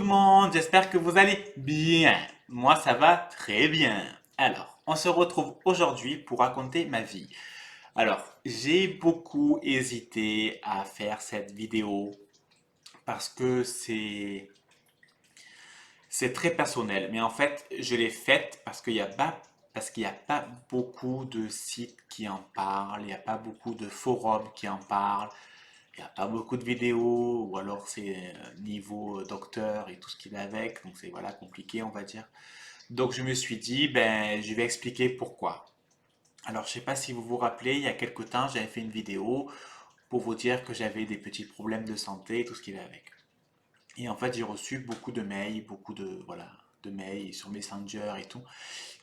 monde, j'espère que vous allez bien. Moi, ça va très bien. Alors, on se retrouve aujourd'hui pour raconter ma vie. Alors, j'ai beaucoup hésité à faire cette vidéo parce que c'est très personnel. Mais en fait, je l'ai faite parce qu'il n'y a pas beaucoup de sites qui en parlent, il n'y a pas beaucoup de forums qui en parlent. Il n'y a pas beaucoup de vidéos, ou alors c'est niveau docteur et tout ce qui va avec, donc c'est voilà compliqué on va dire. Donc je me suis dit, ben je vais expliquer pourquoi. Alors je sais pas si vous vous rappelez, il y a quelque temps j'avais fait une vidéo pour vous dire que j'avais des petits problèmes de santé et tout ce qui va avec. Et en fait j'ai reçu beaucoup de mails, beaucoup de voilà de mails sur Messenger et tout,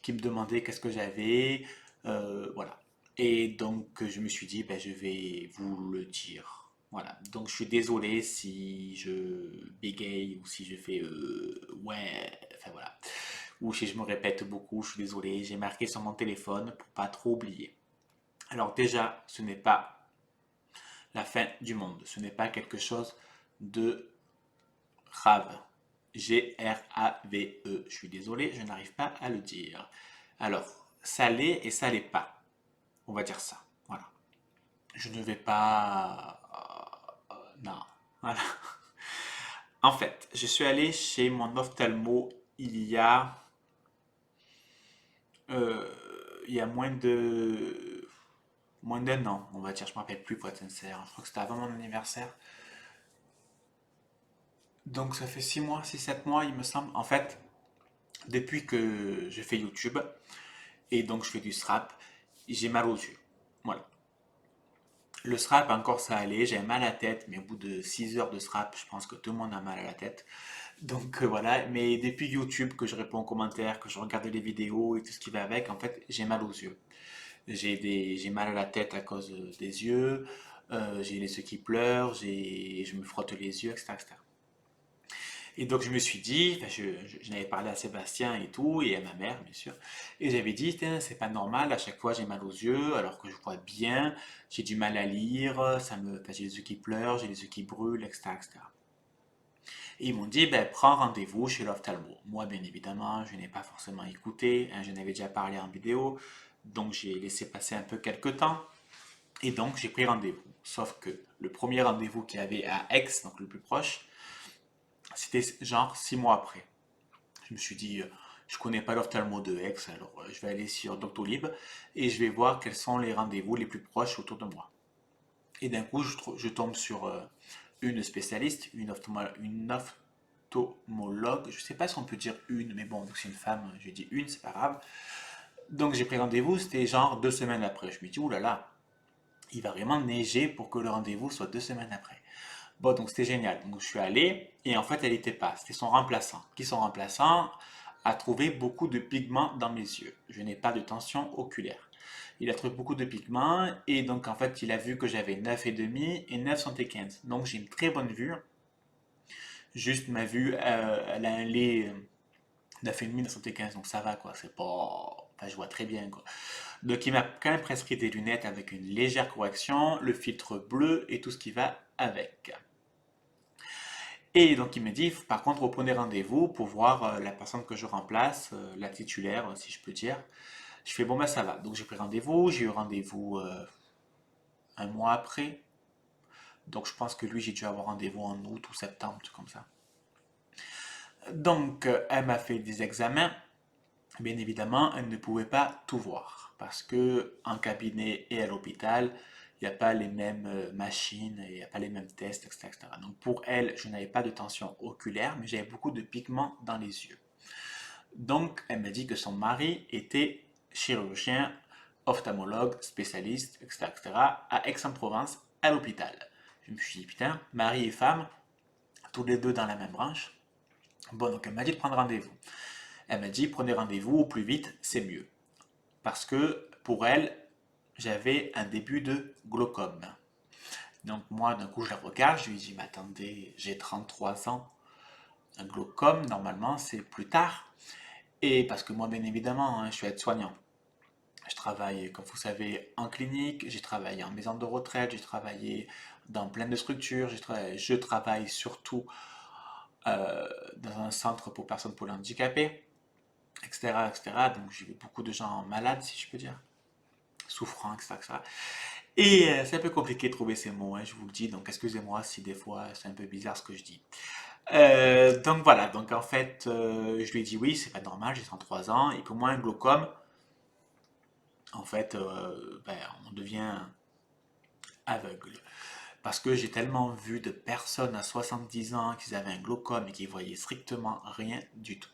qui me demandaient qu'est-ce que j'avais, voilà. Et donc je me suis dit, ben, je vais vous le dire. Voilà. Donc je suis désolé si je bégaye ou si je fais ouais, enfin voilà. Ou si je me répète beaucoup, je suis désolé. J'ai marqué sur mon téléphone pour pas trop oublier. Alors déjà, ce n'est pas la fin du monde. Ce n'est pas quelque chose de grave. Grave. Je suis désolé, je n'arrive pas à le dire. Alors, ça l'est et ça l'est pas. On va dire ça. Voilà. Je ne vais pas. Non. Voilà. En fait, je suis allé chez mon ophtalmo il y a. euh, il y a moins d'un an, on va dire. Je ne me rappelle plus pour être sincère. Je crois que c'était avant mon anniversaire. Donc ça fait 6 mois, 7 mois, il me semble. En fait, depuis que je fais YouTube et donc je fais du strap, j'ai mal aux yeux. Voilà. Le strap, encore ça allait, j'avais mal à la tête, mais au bout de 6 heures de strap, je pense que tout le monde a mal à la tête. Donc voilà, mais depuis YouTube, que je réponds aux commentaires, que je regarde les vidéos et tout ce qui va avec, en fait, j'ai mal aux yeux. J'ai mal à la tête à cause des yeux, j'ai les yeux qui pleurent, je me frotte les yeux, etc., etc. Et donc je me suis dit, enfin, je n'avais parlé à Sébastien et tout, et à ma mère bien sûr, et j'avais dit, c'est pas normal, à chaque fois j'ai mal aux yeux, alors que je vois bien, j'ai du mal à lire, enfin, j'ai les yeux qui pleurent, j'ai les yeux qui brûlent, etc., etc. Et ils m'ont dit, ben, prends rendez-vous chez l'ophtalmo. Moi, bien évidemment, je n'ai pas forcément écouté, hein, je n'avais déjà parlé en vidéo, donc j'ai laissé passer un peu quelques temps, et donc j'ai pris rendez-vous. Sauf que le premier rendez-vous qu'il y avait à Aix, donc le plus proche, c'était genre 6 mois après. Je me suis dit, je connais pas l'ophtalmo de Aix, alors je vais aller sur Doctolib et je vais voir quels sont les rendez-vous les plus proches autour de moi. Et d'un coup, je tombe sur une spécialiste, une ophtalmologue. Je sais pas si on peut dire une, mais bon, c'est une femme, je dis une, c'est pas grave. Donc j'ai pris rendez-vous, c'était genre 2 semaines après. Je me dis, oulala, il va vraiment neiger pour que le rendez-vous soit 2 semaines après. Bon, donc c'était génial. Donc je suis allé et en fait elle n'était pas. C'était son remplaçant. Qui son remplaçant a trouvé beaucoup de pigments dans mes yeux. Je n'ai pas de tension oculaire. Il a trouvé beaucoup de pigments et donc en fait il a vu que j'avais 9,5 et 9,75. Donc j'ai une très bonne vue. Juste ma vue, elle a un lait 9,5, 9,75. Donc ça va quoi. C'est pas. Enfin, je vois très bien quoi. Donc il m'a quand même prescrit des lunettes avec une légère correction, le filtre bleu et tout ce qui va avec. Et donc il me dit, par contre, vous prenez rendez-vous pour voir la personne que je remplace, la titulaire, si je peux dire. Je fais, bon ben ça va. Donc j'ai pris rendez-vous, j'ai eu rendez-vous un mois après. Donc je pense que lui, j'ai dû avoir rendez-vous en août ou septembre, tout comme ça. Donc elle m'a fait des examens. Bien évidemment, elle ne pouvait pas tout voir parce que en cabinet et à l'hôpital, il n'y a pas les mêmes machines, il n'y a pas les mêmes tests, etc., etc. Donc pour elle, je n'avais pas de tension oculaire, mais j'avais beaucoup de pigments dans les yeux. Donc elle m'a dit que son mari était chirurgien, ophtalmologue, spécialiste, etc., etc., à Aix-en-Provence, à l'hôpital. Je me suis dit, putain, mari et femme, tous les deux dans la même branche. Bon, donc elle m'a dit de prendre rendez-vous. Elle m'a dit, prenez rendez-vous au plus vite, c'est mieux. Parce que pour elle, j'avais un début de glaucome. Donc moi, d'un coup, je la regarde, je lui dis, mais attendez, j'ai 33 ans. Un glaucome, normalement, c'est plus tard. Et parce que moi, bien évidemment, hein, je suis aide-soignant. Je travaille, comme vous savez, en clinique, j'ai travaillé en maison de retraite, j'ai travaillé dans plein de structures, je travaille surtout dans un centre pour personnes polyhandicapées, etc., etc. Donc j'ai vu beaucoup de gens malades, si je peux dire, souffrants, etc., etc. Et c'est un peu compliqué de trouver ces mots, hein, je vous le dis, donc excusez-moi si des fois c'est un peu bizarre ce que je dis. Donc voilà, donc en fait, je lui ai dit oui, c'est pas normal, j'ai 33 ans, et pour moi un glaucome, en fait, ben, on devient aveugle. Parce que j'ai tellement vu de personnes à 70 ans qui avaient un glaucome et qui voyaient strictement rien du tout.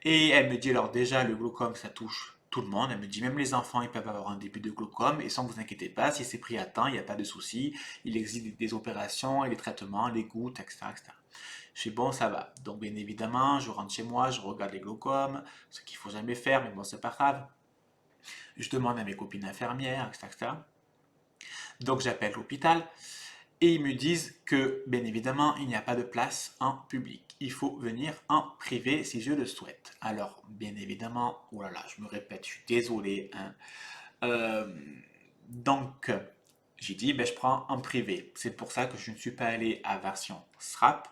Et elle me dit alors déjà le glaucome ça touche tout le monde. Elle me dit même les enfants ils peuvent avoir un début de glaucome et sans vous inquiétez pas, si c'est pris à temps, il n'y a pas de souci. Il existe des opérations et des traitements, les gouttes, etc., etc. Je suis bon, ça va. Donc bien évidemment, je rentre chez moi, je regarde les glaucomes, ce qu'il faut jamais faire, mais bon c'est pas grave. Je demande à mes copines infirmières, etc., etc. Donc j'appelle l'hôpital. Et ils me disent que, bien évidemment, il n'y a pas de place en public. Il faut venir en privé si je le souhaite. Alors, bien évidemment, oh là là, je me répète, je suis désolé, hein. Euh, donc, j'ai dit, ben, je prends en privé. C'est pour ça que je ne suis pas allé à version SRAP,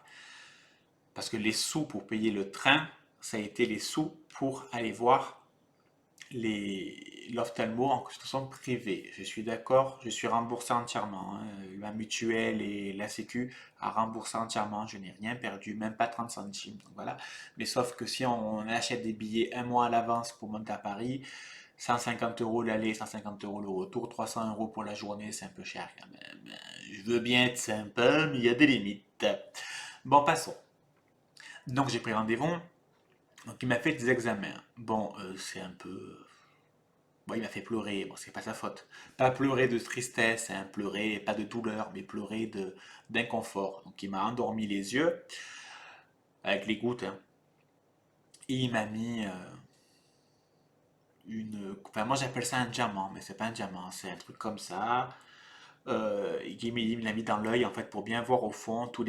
parce que les sous pour payer le train, ça a été les sous pour aller voir l'ophtalmo en consultation privée. Je suis d'accord, je suis remboursé entièrement, hein. Ma mutuelle et la Sécu a remboursé entièrement. Je n'ai rien perdu, même pas 30 centimes. Donc voilà. Mais sauf que si on achète des billets un mois à l'avance pour monter à Paris, 150 euros l'aller, 150 euros le retour, 300 euros pour la journée, c'est un peu cher quand même. Je veux bien être sympa, mais il y a des limites. Bon, passons. Donc j'ai pris rendez-vous. Donc il m'a fait des examens. Bon, c'est un peu. Bon, il m'a fait pleurer, bon, c'est pas sa faute. Pas pleurer de tristesse, hein, pleurer, pas de douleur, mais pleurer d'inconfort. Donc il m'a endormi les yeux avec les gouttes, hein. Et il m'a mis une. Enfin, moi j'appelle ça un diamant, mais c'est pas un diamant, c'est un truc comme ça. Il me l'a mis dans l'œil en fait pour bien voir au fond toute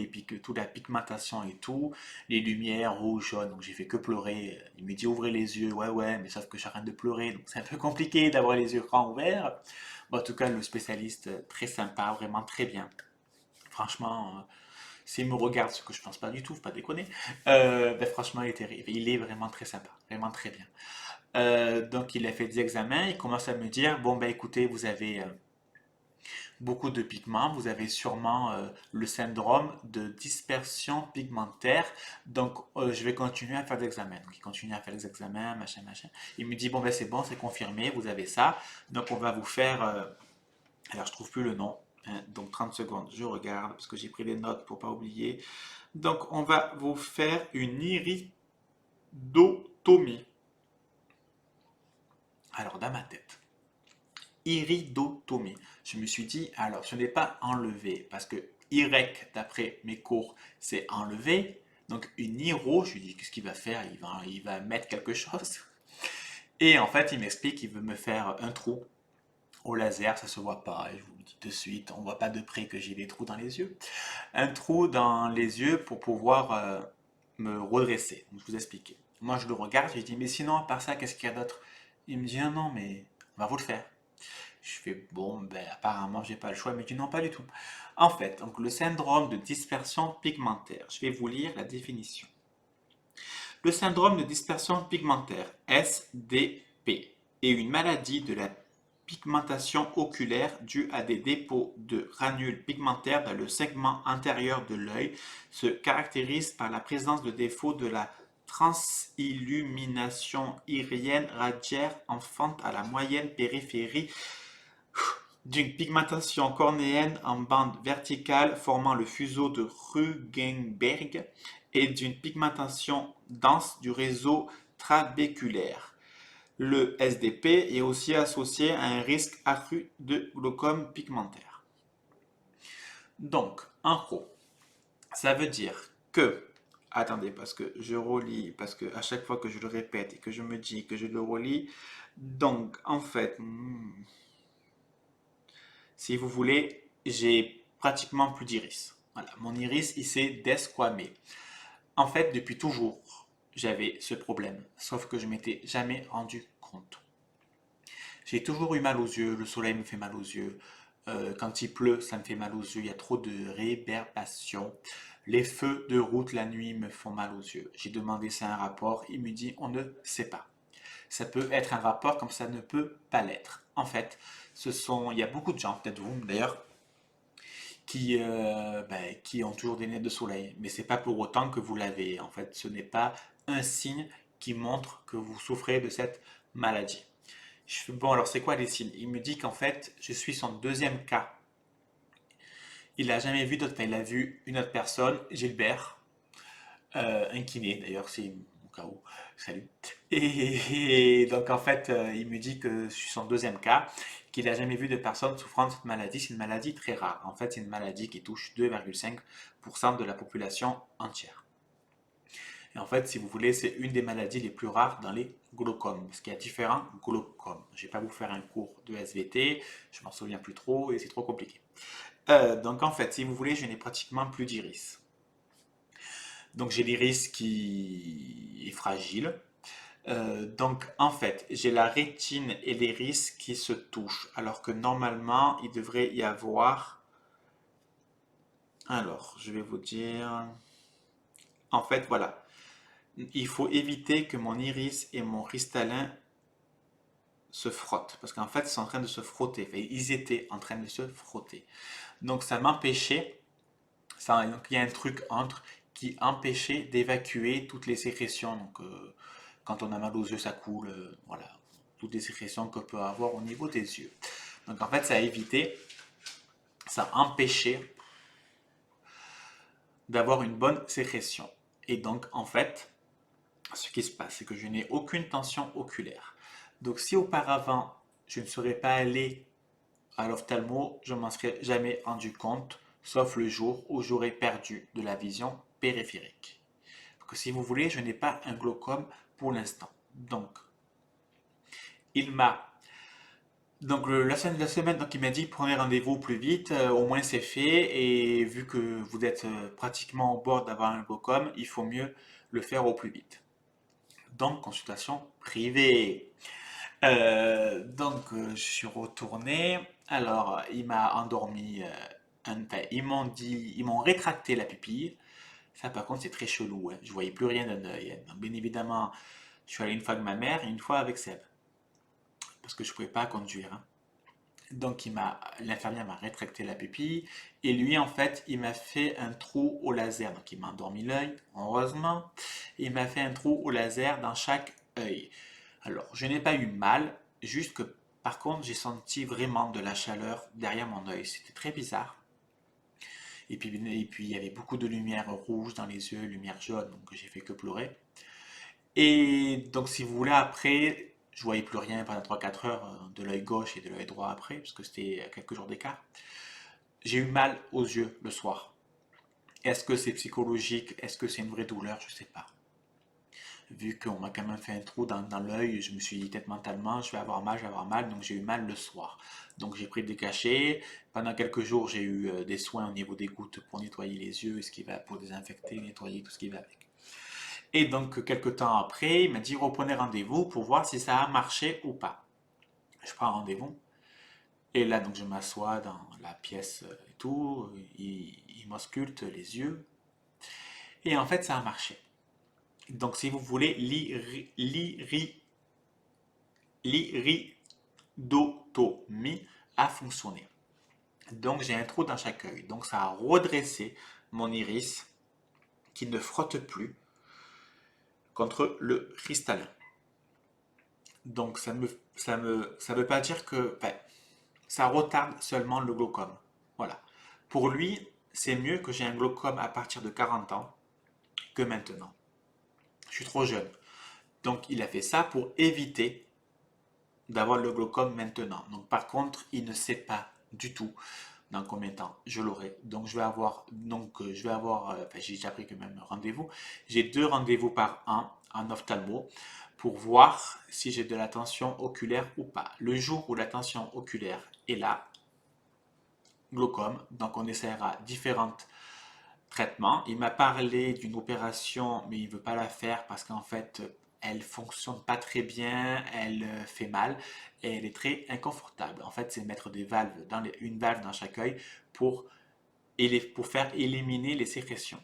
la pigmentation et tout, les lumières rouges, jaunes. Donc j'ai fait que pleurer. Il me dit ouvrez les yeux, ouais ouais, mais sauf que j'arrête de pleurer, donc c'est un peu compliqué d'avoir les yeux grands ouverts. Bon, en tout cas, le spécialiste très sympa, vraiment très bien. Franchement, s'il me regarde, ce que je pense pas du tout, faut pas déconner, ben, franchement il est terrible. Il est vraiment très sympa, vraiment très bien. Donc il a fait des examens, il commence à me dire bon ben écoutez, vous avez beaucoup de pigments, vous avez sûrement le syndrome de dispersion pigmentaire. Donc, je vais continuer à faire des examens. Donc, il continue à faire des examens, machin, machin. Il me dit, bon, ben c'est bon, c'est confirmé, vous avez ça. Donc, on va vous faire... alors, je trouve plus le nom, hein. Donc, 30 secondes, je regarde, parce que j'ai pris les notes pour pas oublier. Donc, on va vous faire une iridotomie. Alors, dans ma tête, iridotomie. Je me suis dit, alors, ce n'est pas enlevé, parce que YREC, d'après mes cours, c'est enlevé. Donc, une iro, je lui dis, qu'est-ce qu'il va faire? Il va mettre quelque chose. Et en fait, il m'explique qu'il veut me faire un trou au laser, ça se voit pas, et je vous le dis de suite, on voit pas de près que j'ai des trous dans les yeux. Un trou dans les yeux pour pouvoir me redresser. Donc, je vous explique. Moi, je le regarde, je lui dis, mais sinon, à part ça, qu'est-ce qu'il y a d'autre? Il me dit, ah non, mais on va vous le faire. Je fais bon, ben apparemment j'ai pas le choix, mais tu non pas du tout. En fait, donc le syndrome de dispersion pigmentaire, je vais vous lire la définition. Le syndrome de dispersion pigmentaire, SDP, est une maladie de la pigmentation oculaire due à des dépôts de granules pigmentaires dans le segment antérieur de l'œil, se caractérise par la présence de défauts de la transillumination irienne radiaire en fente à la moyenne périphérie d'une pigmentation cornéenne en bande verticale formant le fuseau de Rugenberg et d'une pigmentation dense du réseau trabéculaire. Le SDP est aussi associé à un risque accru de glaucome pigmentaire. Donc, en gros, ça veut dire que, attendez, parce que je relis, parce que à chaque fois que je le répète et que je me dis que je le relis, donc en fait, si vous voulez, j'ai pratiquement plus d'iris. Voilà, mon iris, il s'est desquamé. En fait, depuis toujours, j'avais ce problème, sauf que je m'étais jamais rendu compte. J'ai toujours eu mal aux yeux, le soleil me fait mal aux yeux, Quand il pleut, ça me fait mal aux yeux. Il y a trop de réverbération. Les feux de route la nuit me font mal aux yeux. J'ai demandé ça un rapport. Il me dit on ne sait pas. Ça peut être un rapport comme ça ne peut pas l'être. En fait, il y a beaucoup de gens, peut-être vous d'ailleurs, qui ont toujours des lunettes de soleil. Mais c'est pas pour autant que vous l'avez. En fait, ce n'est pas un signe qui montre que vous souffrez de cette maladie. Je fais, bon, alors c'est quoi les signes? Il me dit qu'en fait, je suis son deuxième cas. Il n'a jamais vu d'autres, il a vu une autre personne, Gilbert, un kiné d'ailleurs, c'est au cas où, salut. Et donc en fait, il me dit que je suis son deuxième cas, qu'il n'a jamais vu de personne souffrant de cette maladie. C'est une maladie très rare. En fait, c'est une maladie qui touche 2,5% de la population entière. Et en fait, si vous voulez, c'est une des maladies les plus rares dans les glaucomes, parce qu'il y a différents glaucomes. Je ne vais pas vous faire un cours de SVT, je m'en souviens plus trop et c'est trop compliqué. Donc en fait, si vous voulez, je n'ai pratiquement plus d'iris. Donc j'ai l'iris qui est fragile. Donc en fait, j'ai la rétine et l'iris qui se touchent, alors que normalement, il devrait y avoir... Alors, je vais vous dire... En fait, voilà. Il faut éviter que mon iris et mon cristallin se frottent, parce qu'en fait, ils sont en train de se frotter. Enfin, ils étaient en train de se frotter. Donc ça m'empêchait, donc il y a un truc entre qui empêchait d'évacuer toutes les sécrétions. Donc quand on a mal aux yeux, ça coule, voilà, toutes les sécrétions qu'on peut avoir au niveau des yeux. Donc en fait, ça a évité, ça empêchait d'avoir une bonne sécrétion. Et donc en fait, ce qui se passe, c'est que je n'ai aucune tension oculaire. Donc si auparavant, je ne serais pas allé à l'ophtalmo, je ne m'en serais jamais rendu compte, sauf le jour où j'aurais perdu de la vision périphérique. Donc, si vous voulez, je n'ai pas un glaucome pour l'instant. Donc, il m'a la semaine, donc il m'a dit prenez rendez-vous plus vite, au moins c'est fait, et vu que vous êtes pratiquement au bord d'avoir un glaucome, il faut mieux le faire au plus vite. Donc, consultation privée. Je suis retourné. Alors, il m'a endormi. Enfin, ils m'ont rétracté la pupille. Ça, par contre, c'est très chelou, hein. Je voyais plus rien d'un œil, hein. Donc, bien évidemment, je suis allé une fois avec ma mère et une fois avec Seb, parce que je pouvais pas conduire, hein. Donc, l'infirmière m'a rétracté la pupille et lui, en fait, il m'a fait un trou au laser. Donc, il m'a endormi l'œil, heureusement. Il m'a fait un trou au laser dans chaque œil. Alors, je n'ai pas eu mal, juste que par contre, j'ai senti vraiment de la chaleur derrière mon œil. C'était très bizarre. Et puis, il y avait beaucoup de lumière rouge dans les yeux, lumière jaune, donc j'ai fait que pleurer. Et donc, si vous voulez, après, je voyais plus rien pendant 3-4 heures de l'œil gauche et de l'œil droit après, parce que c'était quelques jours d'écart. J'ai eu mal aux yeux le soir. Est-ce que c'est psychologique? Est-ce que c'est une vraie douleur? Je ne sais pas. Vu qu'on m'a quand même fait un trou dans l'œil, je me suis dit peut-être mentalement, je vais avoir mal, donc j'ai eu mal le soir. Donc j'ai pris des cachets. Pendant quelques jours, j'ai eu des soins au niveau des gouttes pour nettoyer les yeux, ce qui va pour désinfecter, nettoyer tout ce qui va avec. Et donc quelques temps après, il m'a dit reprenez rendez-vous pour voir si ça a marché ou pas. Je prends rendez-vous. Et là, donc je m'assois dans la pièce et tout, il m'ausculte les yeux. Et en fait, ça a marché. Donc, si vous voulez, l'iridotomie a fonctionné. Donc, j'ai un trou dans chaque œil. Donc, ça a redressé mon iris qui ne frotte plus contre le cristallin. Donc, ça veut pas dire que, enfin, ça retarde seulement le glaucome. Voilà. Pour lui, c'est mieux que j'ai un glaucome à partir de 40 ans que maintenant. Je suis trop jeune. Donc, il a fait ça pour éviter d'avoir le glaucome maintenant. Donc, par contre, il ne sait pas du tout dans combien de temps je l'aurai. Donc, enfin, j'ai déjà pris quand même rendez-vous. J'ai 2 rendez-vous par an en ophtalmo pour voir si j'ai de la tension oculaire ou pas. Le jour où la tension oculaire est là, glaucome, donc on essaiera différents traitements. Il m'a parlé d'une opération, mais il ne veut pas la faire parce qu'en fait, elle fonctionne pas très bien, elle fait mal et elle est très inconfortable. En fait, c'est mettre des valves une valve dans chaque œil pour, pour faire éliminer les sécrétions.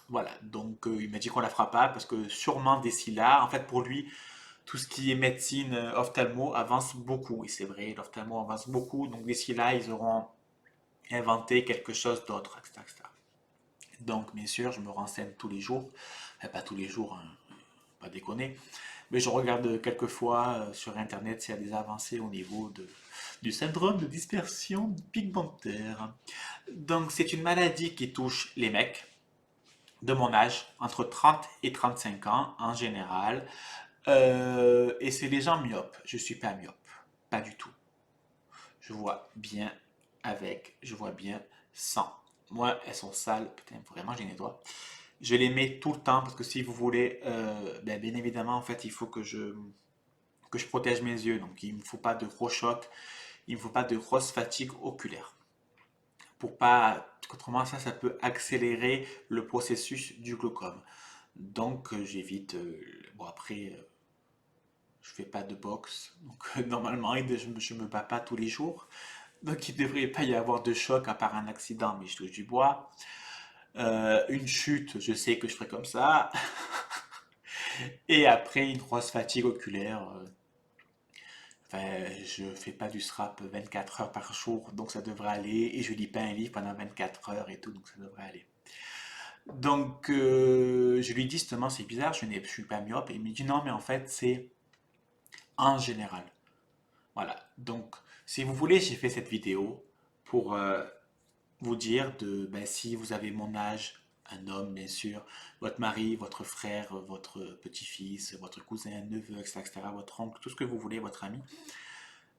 Voilà, donc il m'a dit qu'on la fera pas parce que sûrement d'ici là, en fait pour lui, tout ce qui est médecine ophtalmo avance beaucoup. Et c'est vrai, l'ophtalmo avance beaucoup, donc d'ici là, ils auront inventé quelque chose d'autre, etc., etc. Donc bien sûr, je me renseigne tous les jours, enfin, pas tous les jours, hein, pas déconner, mais je regarde quelquefois sur Internet s'il y a des avancées au niveau du syndrome de dispersion pigmentaire. Donc c'est une maladie qui touche les mecs de mon âge, entre 30 et 35 ans en général. Et c'est les gens myopes. Je ne suis pas myope. Pas du tout. Je vois bien avec, je vois bien sans. Moi, elles sont sales. Putain, vraiment, je les nettoie. Je les mets tout le temps parce que si vous voulez, ben, bien évidemment, en fait, il faut que je protège mes yeux. Donc, il ne me faut pas de gros chocs. Il ne me faut pas de grosse fatigue oculaire. Pour pas, autrement, ça peut accélérer le processus du glaucome. Donc, j'évite. Bon, après, je fais pas de boxe. Donc, normalement, je me bats pas tous les jours. Donc, il ne devrait pas y avoir de choc à part un accident, mais je touche du bois. Une chute, je sais que je ferai comme ça. Et après, une grosse fatigue oculaire. Enfin, je fais pas du strap 24 heures par jour, donc ça devrait aller. Et je lis pas un livre pendant 24 heures et tout, donc ça devrait aller. Donc, je lui dis justement, c'est bizarre, je suis pas myope. Et il me dit non, mais en fait, c'est en général. Voilà. Donc, si vous voulez, j'ai fait cette vidéo pour vous dire de ben, si vous avez mon âge, un homme bien sûr, votre mari, votre frère, votre petit-fils, votre cousin, neveu, etc., votre oncle, tout ce que vous voulez, votre ami,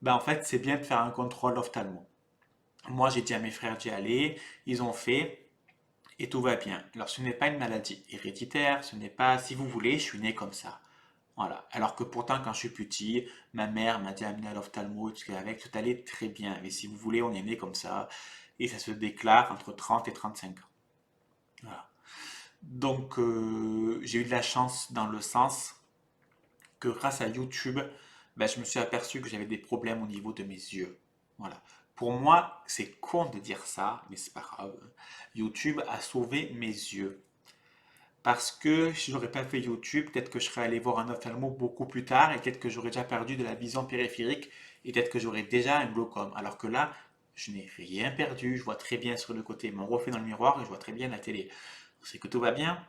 ben, en fait, c'est bien de faire un contrôle ophtalmo. Moi, j'ai dit à mes frères d'y aller, ils ont fait et tout va bien. Alors, ce n'est pas une maladie héréditaire, ce n'est pas, si vous voulez, je suis né comme ça. Voilà. Alors que pourtant, quand je suis petit, ma mère m'a dit amener à l'ophtalmo, tout ce avec, tout allait très bien. Mais si vous voulez, on est né comme ça. Et ça se déclare entre 30 et 35 ans. Voilà. Donc, j'ai eu de la chance dans le sens que grâce à YouTube, ben, je me suis aperçu que j'avais des problèmes au niveau de mes yeux. Voilà. Pour moi, c'est con de dire ça, mais c'est pas grave. YouTube a sauvé mes yeux. Parce que si j'aurais pas fait YouTube, peut-être que je serais allé voir un ophtalmo beaucoup plus tard et peut-être que j'aurais déjà perdu de la vision périphérique et peut-être que j'aurais déjà un glaucome. Alors que là, je n'ai rien perdu, je vois très bien sur le côté mon reflet dans le miroir et je vois très bien la télé. C'est que tout va bien.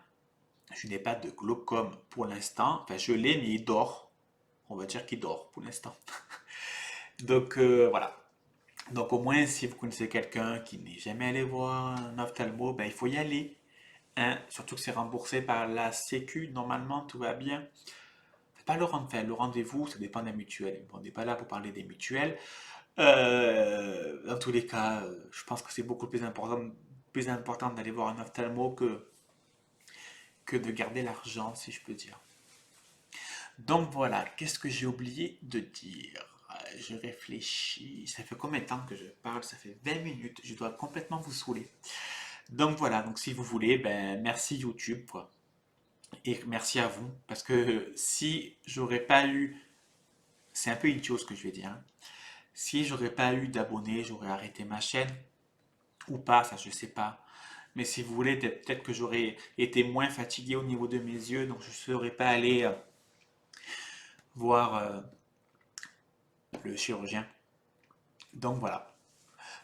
Je n'ai pas de glaucome pour l'instant. Enfin, je l'ai, mais il dort. On va dire qu'il dort pour l'instant. Donc voilà. Donc au moins, si vous connaissez quelqu'un qui n'est jamais allé voir un ophtalmo, ben, il faut y aller. Hein, surtout que c'est remboursé par la Sécu, normalement tout va bien. Faites pas le rendez-vous, ça dépend des mutuelles. Bon, on n'est pas là pour parler des mutuelles. Dans tous les cas, je pense que c'est beaucoup plus important d'aller voir un ophtalmo que de garder l'argent, si je peux dire. Donc voilà, qu'est-ce que j'ai oublié de dire? Je réfléchis. Ça fait combien de temps que je parle? Ça fait 20 minutes. Je dois complètement vous saouler. Donc voilà, donc si vous voulez, ben merci YouTube, quoi. Et merci à vous, parce que si j'aurais pas eu, c'est un peu idiot ce que je vais dire, hein. Si j'aurais pas eu d'abonnés, j'aurais arrêté ma chaîne, ou pas, ça je sais pas. Mais si vous voulez, peut-être que j'aurais été moins fatigué au niveau de mes yeux, donc je ne serais pas allé voir le chirurgien. Donc voilà.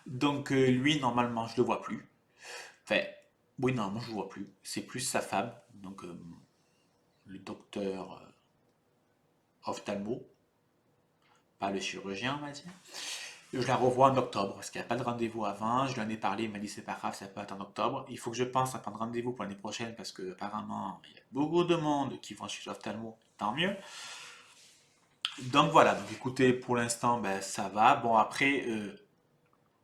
Donc lui, normalement, je le vois plus. Enfin, oui, normalement, je le vois plus. C'est plus sa femme, donc le docteur ophtalmo, pas le chirurgien, on va dire. Je la revois en octobre, parce qu'il n'y a pas de rendez-vous avant. Je lui en ai parlé, il m'a dit c'est pas grave, ça peut être en octobre. Il faut que je pense à prendre rendez-vous pour l'année prochaine, parce que apparemment il y a beaucoup de monde qui vont chez l'ophtalmo, tant mieux. Donc voilà, donc écoutez, pour l'instant, ben, ça va. Bon, après,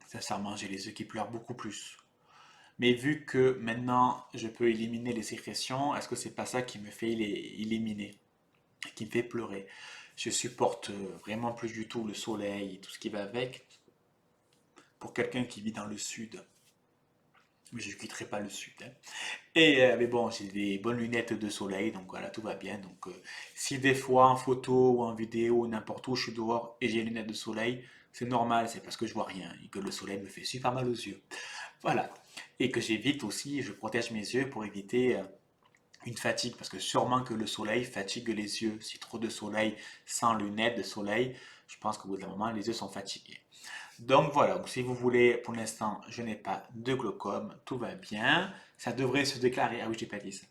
sincèrement, j'ai les yeux qui pleurent beaucoup plus. Mais vu que maintenant je peux éliminer les sécrétions, est-ce que c'est pas ça qui me fait éliminer, qui me fait pleurer? Je supporte vraiment plus du tout le soleil et tout ce qui va avec. Pour quelqu'un qui vit dans le sud, Mais je ne quitterai pas le sud, hein. Mais bon, j'ai des bonnes lunettes de soleil, donc voilà, tout va bien. Donc si des fois en photo ou en vidéo, n'importe où, je suis dehors et j'ai les lunettes de soleil, c'est normal, c'est parce que je vois rien et que le soleil me fait super mal aux yeux. Voilà. Et que j'évite aussi, je protège mes yeux pour éviter une fatigue, parce que sûrement que le soleil fatigue les yeux. Si trop de soleil sans lunettes de soleil, je pense qu'au bout d'un moment, les yeux sont fatigués. Donc voilà, donc si vous voulez, pour l'instant, je n'ai pas de glaucome, tout va bien. Ça devrait se déclarer. Ah oui, j'ai pas dit ça.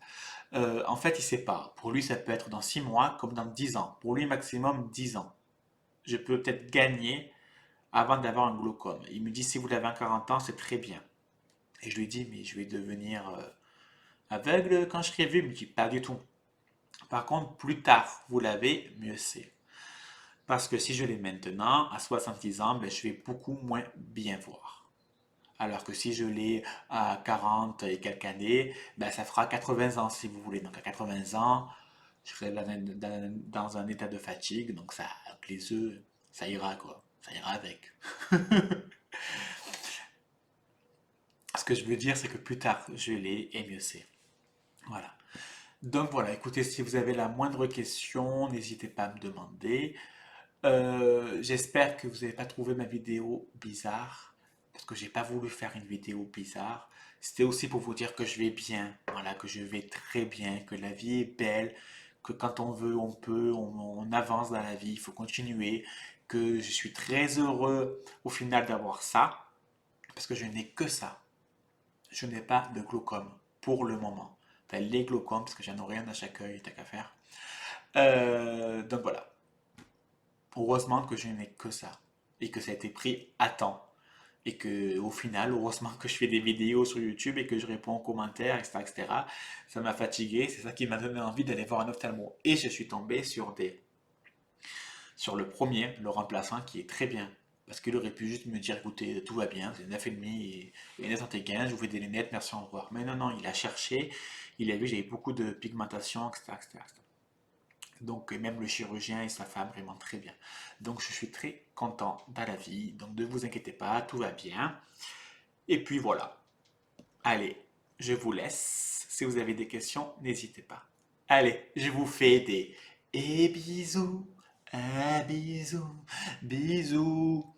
En fait, il ne sait pas. Pour lui, ça peut être dans 6 mois comme dans 10 ans. Pour lui, maximum 10 ans. Je peux peut-être gagner avant d'avoir un glaucome. Il me dit, si vous l'avez à 40 ans, c'est très bien. Et je lui dis, mais je vais devenir aveugle quand je serai vieux. Il me dit, pas du tout. Par contre, plus tard, vous l'avez, mieux c'est. Parce que si je l'ai maintenant, à 70 ans, ben, je vais beaucoup moins bien voir. Alors que si je l'ai à 40 et quelques années, ben, ça fera 80 ans si vous voulez. Donc à 80 ans, je serai dans un état de fatigue. Donc ça, avec les œufs, ça ira quoi. Ça ira avec. Ce que je veux dire, c'est que plus tard, je l'ai et mieux c'est. Voilà. Donc voilà, écoutez, si vous avez la moindre question, n'hésitez pas à me demander. J'espère que vous n'avez pas trouvé ma vidéo bizarre, parce que j'ai pas voulu faire une vidéo bizarre. C'était aussi pour vous dire que je vais bien, voilà, que je vais très bien, que la vie est belle, que quand on veut, on peut, on avance dans la vie, il faut continuer, que je suis très heureux au final d'avoir ça, parce que je n'ai que ça. Je n'ai pas de glaucome pour le moment. Enfin, les glaucomes, parce que j'en ai rien à chaque œil, t'as qu'à faire. Donc voilà. Heureusement que je n'ai que ça et que ça a été pris à temps. Et que au final, heureusement que je fais des vidéos sur YouTube et que je réponds aux commentaires, etc., etc. Ça m'a fatigué, c'est ça qui m'a donné envie d'aller voir un ophtalmo. Et je suis tombé sur le premier, le remplaçant, qui est très bien. Parce qu'il aurait pu juste me dire, écoutez, tout va bien, c'est 9,5 et lunettes anti-gain, je vous fais des lunettes, merci, au revoir. Mais non, non, il a cherché, il a vu, j'avais beaucoup de pigmentation, etc., etc. Donc, même le chirurgien et sa femme, vraiment très bien. Donc, je suis très content dans la vie. Donc, ne vous inquiétez pas, tout va bien. Et puis voilà. Allez, je vous laisse. Si vous avez des questions, n'hésitez pas. Allez, je vous fais des et bisous, un bisou, bisous.